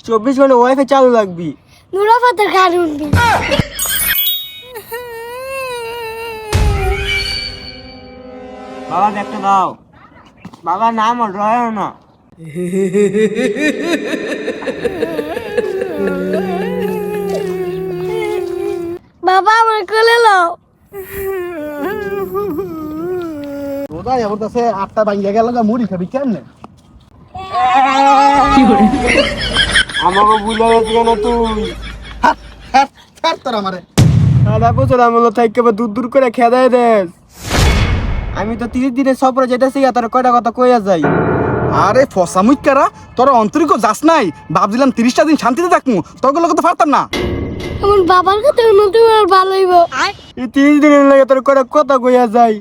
24 ঘন্টা ওয়াইফাই চালু লাগবি। নুরাফাতের গান উঠবি। বাবা একটা দাও। বাবা নাম রয় না। বাবা আমার কোলে লও। ওদাই আমার কাছে 8টা ভাঙ্গা গেল গা মুড়ি খাবি কেমনে? আমাকে ভুলে গেছি কেন তুই? হাট হাট হাট তোর আমারে। আধা বছর আমল থাইকে দূর দূর করে খেদাই দেস। আমি তো 30 দিনের সফরে যেতেছি তোর কয়টা কথা কইয়া যাই। আরে ফসা মুইকারা তোর অন্তরিক যাস নাই, ভাবছিলাম 30টা দিন শান্তিতে থাকমু, তোগুলো তো পারতাম না। আমার বাবার কথা নতুন আর ভালো হইব। এই 30 দিনের লাগে তোর কয়টা কথা কইয়া যাই।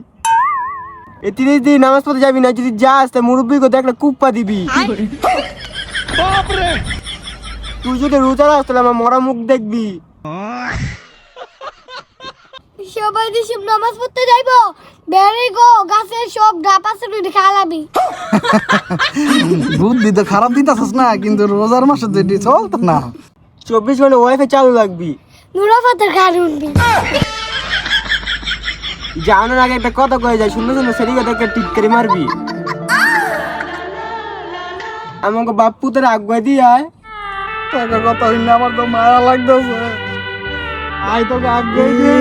এই 30 দিন নামাজ পড়তে যাবি না, যদি যাস তা মুরব্বিকে দেখলে কুপ্পা দিবি। তুই যদি রোজা রাখ তাহলে আমার মরা মুখ দেখবি। সবাই দিশিব নামাজ পড়তে যাইব। বেরি গো গাছের সব ডাব আছে তুই খালাবি। বুদ্ধি তো খারাপ দিতেছিস না, কিন্তু রোজার মাসে যেটি চলতো না। 24 ঘন্টা ওয়াইফাই চালু লাগবি। নুরাফাতের গান উঠবি। জানার আগে একটা কথা কয়ে যায়, সুন্দর সুন্দর সেরি কথা টিটকারি মারবি। আমাকে বাপ্পু তোর আগুয়া দিয়ে আয়। তোকে কথা হইলে আমার তো মায়া লাগতেছে। আয় তোকে আগুয়া দিয়ে।